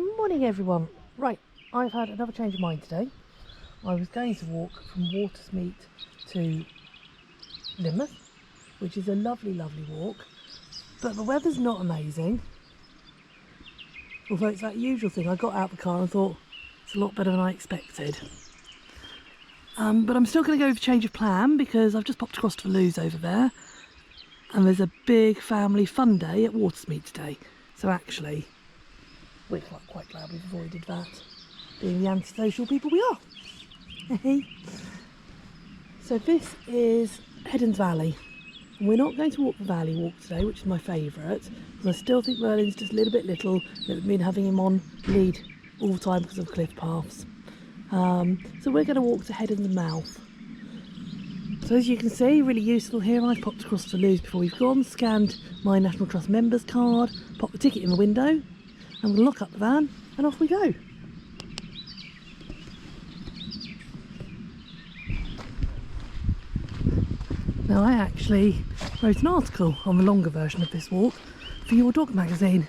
Good morning everyone. Right, I've had another change of mind today. I was going to walk from Watersmeet to Lynmouth, which is a lovely walk, but the weather's not amazing. Although it's that usual thing, I got out the car and thought it's a lot better than I expected. But I'm still going to go for a change of plan because I've just popped across to the loos over there and there's a big family fun day at Watersmeet today. So actually, we're quite glad we've avoided that, being the antisocial people we are. So this is Heddons Valley. And we're not going to walk the valley walk today, which is my favourite, because I still think Merlin's just a little bit little. We've been having him on lead all the time because of cliff paths. So we're going to walk to Heddons Mouth. So as you can see, really useful here. I've popped across to loos before we've gone, scanned my National Trust members card, popped the ticket in the window, and we'll lock up the van and off we go. Now I actually wrote an article on the longer version of this walk for Your Dog magazine.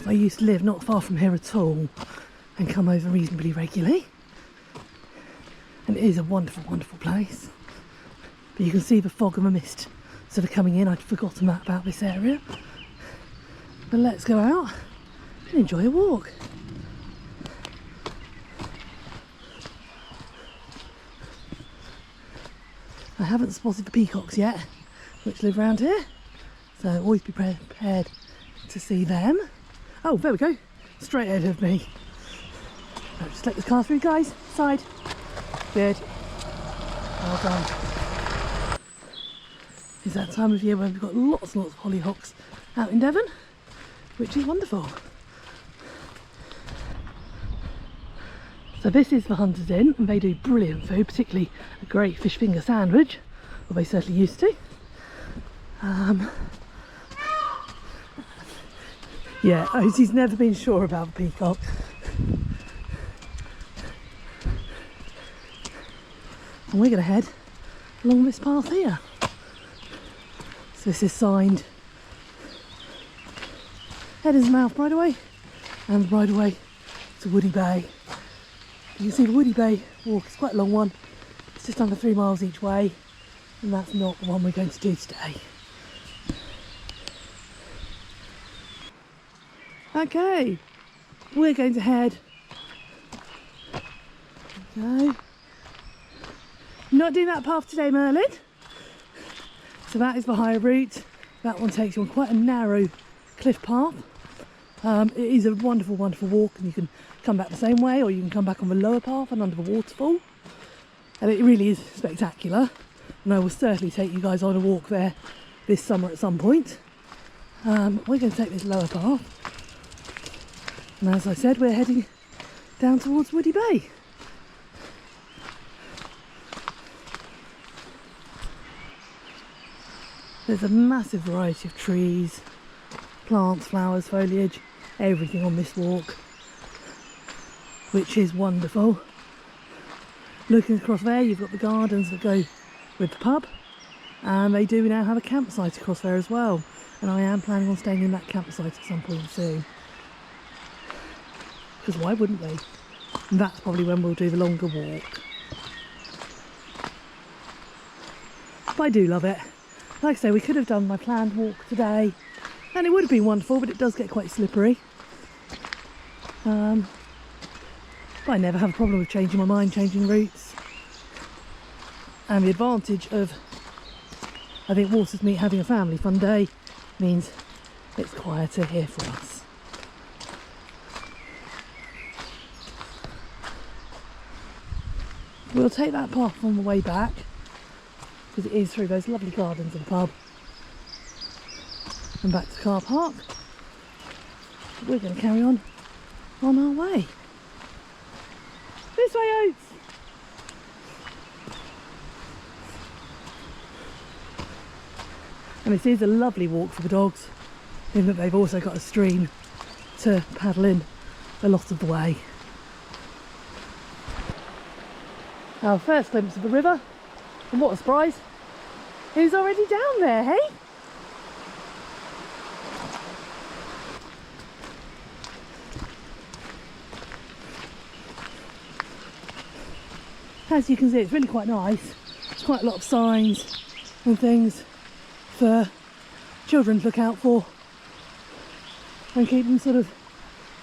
I used to live not far from here at all and come over reasonably regularly. And it is a wonderful place. But you can see the fog and the mist sort of coming in. I'd forgotten that about this area. But let's go out and enjoy a walk. I haven't spotted the peacocks yet, which live around here, so always be prepared to see them. Oh, there we go, straight ahead of me. I'll just let the car through, guys. Side. Good. Well done. It's that time of year where we've got lots and lots of hollyhocks out in Devon, which is wonderful. So this is the Hunters Inn, and they do brilliant food, particularly a great fish finger sandwich, or they certainly used to. Yeah, Otie's never been sure about the peacock. And we're going to head along this path here. So this is signed Heddons Mouth right away, and right away to Woody Bay. You can see the Woody Bay walk is quite a long one. It's just under 3 miles each way, and that's not the one we're going to do today. Okay, we're going to head. Okay. Not doing that path today, Merlin. So that is the higher route. That one takes you on quite a narrow cliff path. It is a wonderful walk, and you can come back the same way, or you can come back on the lower path and under the waterfall. And it really is spectacular. And I will certainly take you guys on a walk there this summer at some point. We're going to take this lower path. And as I said, we're heading down towards Woody Bay. There's a massive variety of trees, plants, flowers, foliage, everything on this walk, which is wonderful. Looking across there, you've got the gardens that go with the pub, and they do now have a campsite across there as well, and I am planning on staying in that campsite at some point soon, because why wouldn't we? And that's probably when we'll do the longer walk. But I do love it. Like I say, we could have done my planned walk today, and it would have been wonderful, but it does get quite slippery. But I never have a problem with changing my mind, changing routes. And the advantage of, I think, Watersmeet having a family fun day means it's quieter here for us. We'll take that path on the way back, because it is through those lovely gardens of the pub and back to the car park. But we're going to carry on our way. This way, Oates! And this is a lovely walk for the dogs, in that they've also got a stream to paddle in a lot of the way. Our first glimpse of the river, and what a surprise, who's already down there, hey? as you can see, it's really quite nice. There's quite a lot of signs and things for children to look out for and keep them sort of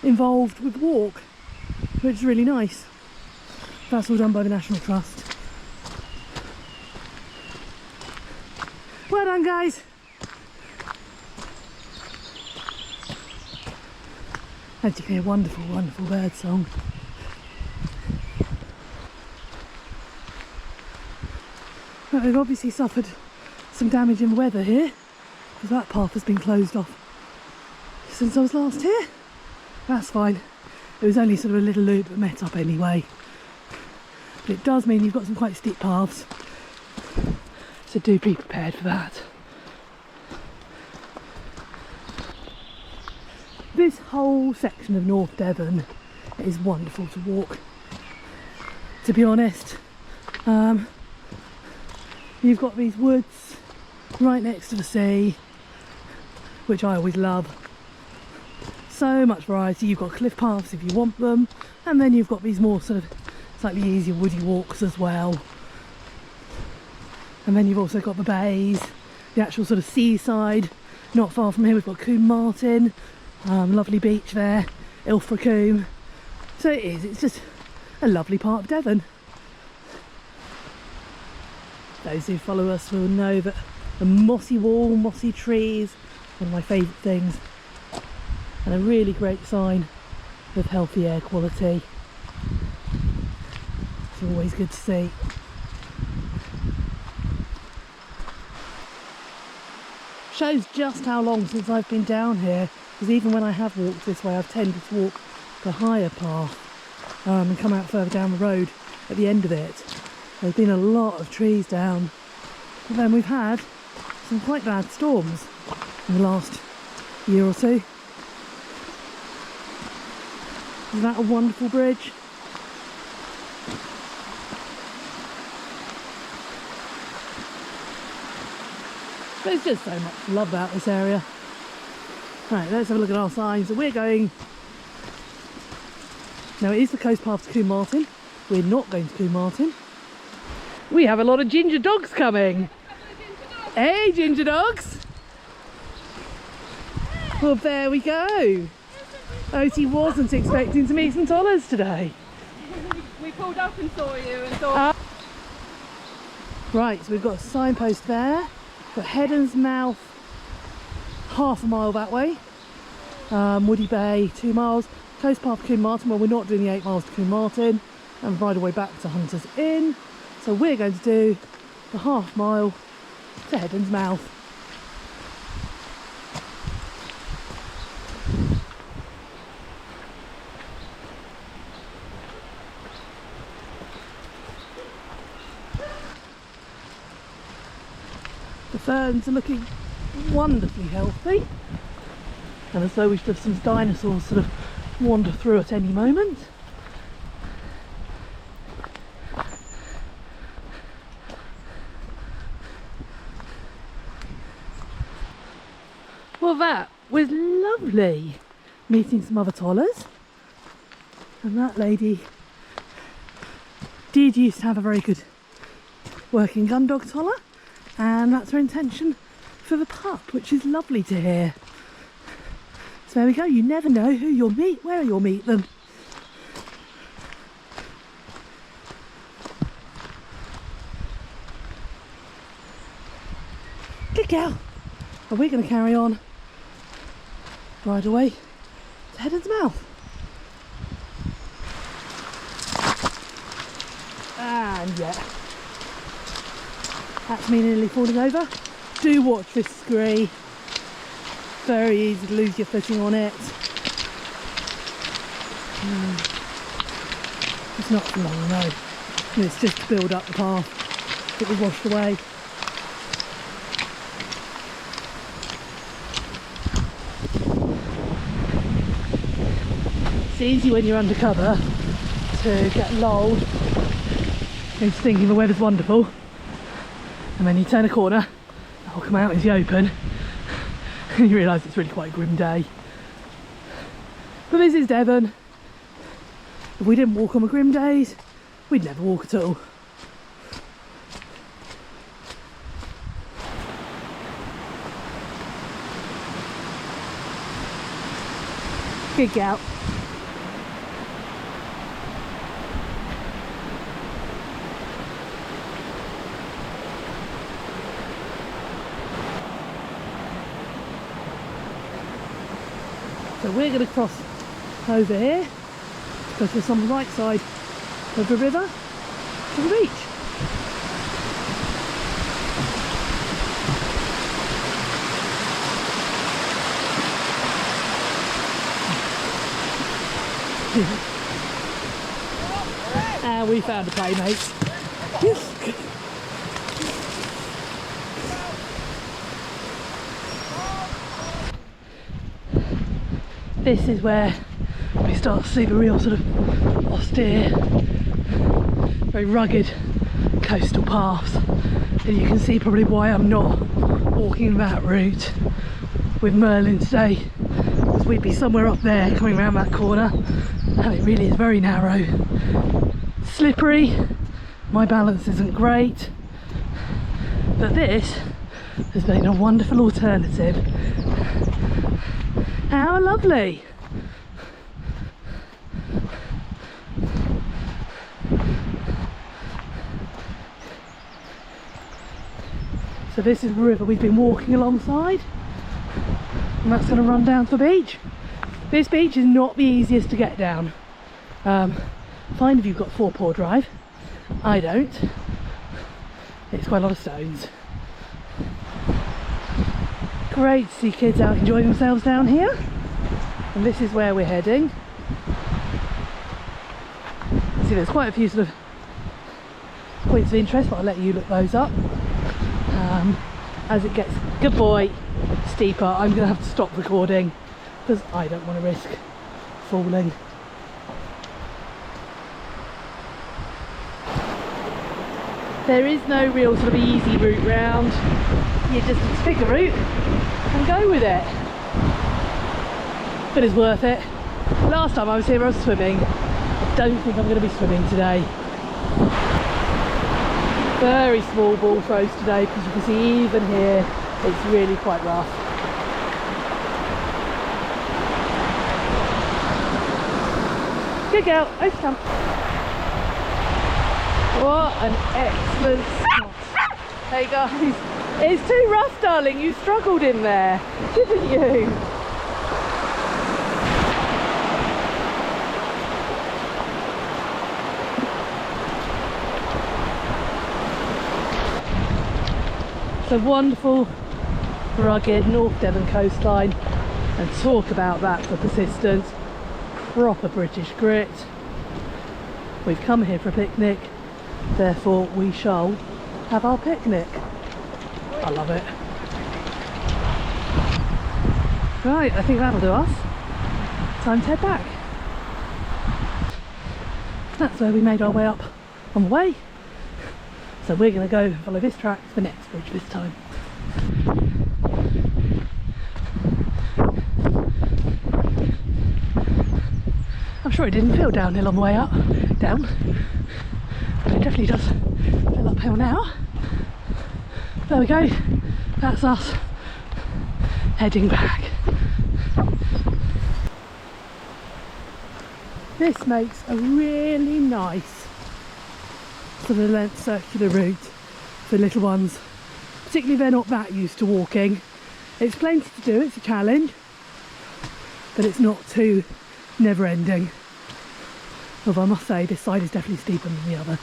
involved with the walk, which is really nice. That's all done by the National Trust. Well done, guys. As you can hear, wonderful, wonderful bird song. But we've obviously suffered some damage in the weather here, because that path has been closed off since I was last here. That's fine. It was only sort of a little loop that met up anyway. But it does mean you've got some quite steep paths, so do be prepared for that. This whole section of North Devon is wonderful to walk, to be honest. You've got these woods right next to the sea, which I always love. So much variety. You've got cliff paths if you want them, and then you've got these more sort of slightly easier woody walks as well. And then you've also got the bays, the actual sort of seaside. Not far from here we've got Combe Martin, lovely beach there, Ilfracombe. So it's just a lovely part of Devon. Those who follow us will know that the mossy wall, mossy trees, one of my favourite things, and a really great sign of healthy air quality. It's always good to see. Shows just how long since I've been down here, because even when I have walked this way I've tended to walk the higher path and come out further down the road at the end of it. There's been a lot of trees down, but then we've had some quite bad storms in the last year or two. Isn't that a wonderful bridge? There's just so much to love about this area. Right, let's have a look at our signs. So we're going... Now it is the coast path to Combe Martin. We're not going to Combe Martin. We have a lot of ginger dogs coming. Hey, ginger dogs! Well, there we go. Oti wasn't expecting to meet some tollers today. We pulled up and saw you and thought... Right, so we've got a signpost there. Got Heddons mouth, half a mile that way. Woody Bay, 2 miles. Coast path to Combe Martin. Well, we're not doing the 8 miles to Combe Martin. And right away back to Hunter's Inn. So we're going to do the half mile to Heddons mouth. The ferns are looking wonderfully healthy, and as though we should have some dinosaurs sort of wander through at any moment. Well, that was lovely, meeting some other tollers, and that lady did used to have a very good working gun dog toller, and that's her intention for the pup, which is lovely to hear. So there we go, you never know who you'll meet, where you'll meet them. Good girl. Well, we're going to carry on right away to Heddons mouth. And yeah, that's me nearly falling over. Do watch this scree. Very easy to lose your footing on it. It's not for long, no. It's just to build up the path. It was washed away. It's easy when you're undercover to get lulled into thinking the weather's wonderful, and then you turn a corner, it'll come out into the open, and you realise it's really quite a grim day. But this is Devon. If we didn't walk on the grim days, we'd never walk at all. Good girl. So we're going to cross over here, because it's on the right side of the river to the beach. And we found a playmate. This is where we start to see the real sort of austere, very rugged coastal paths. And you can see probably why I'm not walking that route with Merlin today, because we'd be somewhere up there coming around that corner, and it really is very narrow, slippery. My balance isn't great, but this has been a wonderful alternative. How lovely! So this is the river we've been walking alongside, and that's going to run down to the beach. This beach is not the easiest to get down. Fine if you've got 4-paw drive. I don't. It's quite a lot of stones. Great to see kids out enjoying themselves down here, and this is where we're heading. See, there's quite a few sort of points of interest, but I'll let you look those up. As it gets, good boy, steeper, I'm going to have to stop recording because I don't want to risk falling. There is no real sort of easy route round. You just pick a route and go with it. But it's worth it. Last time I was here I was swimming. I don't think I'm going to be swimming today. Very small ball throws today, because you can see even here it's really quite rough. Good girl, over come. What an excellent spot. Hey guys, it's too rough, darling. You struggled in there, didn't you? It's a wonderful, rugged North Devon coastline, and talk about that for persistence. Proper British grit. We've come here for a picnic, therefore we shall have our picnic. I love it. Right, I think that'll do us. Time to head back. That's where we made our way up on the way. So we're going to go follow this track to the next bridge this time. I'm sure it didn't feel downhill on the way down, but it definitely does feel uphill now. There we go, that's us heading back. This makes a really nice sort of length circular route for little ones, particularly if they're not that used to walking. It's plenty to do, it's a challenge, but it's not too never-ending. Although I must say this side is definitely steeper than the other.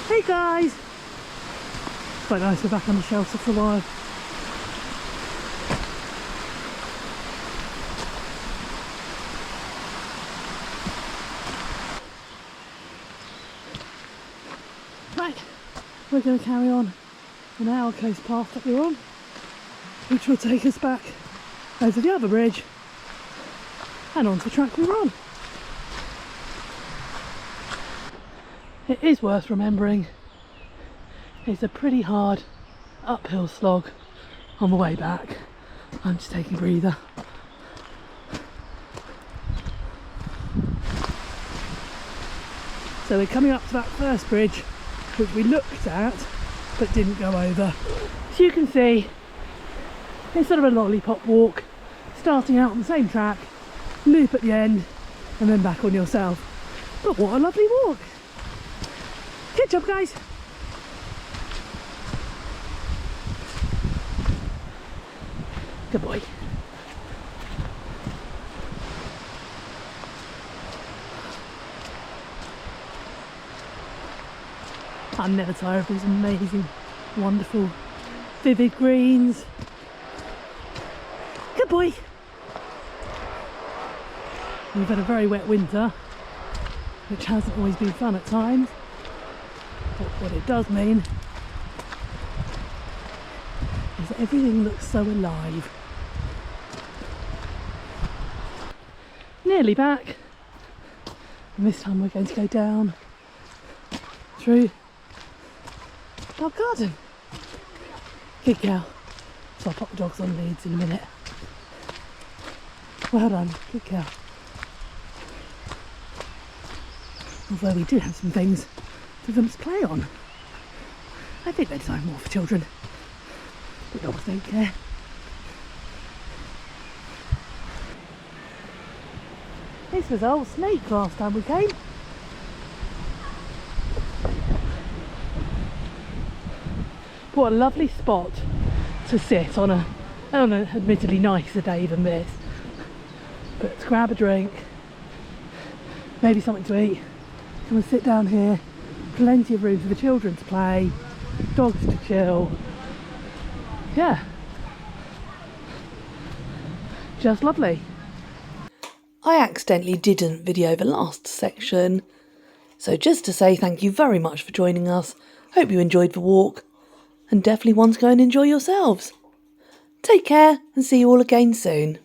Hey guys! It's quite nice we're back on the shelter for a while. Right, we're going to carry on our coast path that we're on, which will take us back over the other bridge and onto the track we were on. It is worth remembering it's a pretty hard uphill slog on the way back. I'm just taking a breather. So we're coming up to that first bridge which we looked at but didn't go over. As you can see, it's sort of a lollipop walk, starting out on the same track, loop at the end, and then back on yourself. But what a lovely walk. Good job, guys. Good boy. I'm never tired of these amazing, wonderful, vivid greens. Good boy. We've had a very wet winter, which hasn't always been fun at times. But what it does mean is that everything looks so alive. Nearly back. And this time we're going to go down through our garden. Good girl. So I'll pop the dogs on leads in a minute. Well done, good girl. Although we do have some things for them to play on. I think they're designed more for children. The dogs don't care. This was old Snake last time we came. What a lovely spot to sit on an admittedly nicer day than this. But to grab a drink, maybe something to eat, come and sit down here. Plenty of room for the children to play, dogs to chill. Yeah, just lovely. I accidentally didn't video the last section, so just to say thank you very much for joining us. Hope you enjoyed the walk and definitely want to go and enjoy yourselves. Take care and see you all again soon.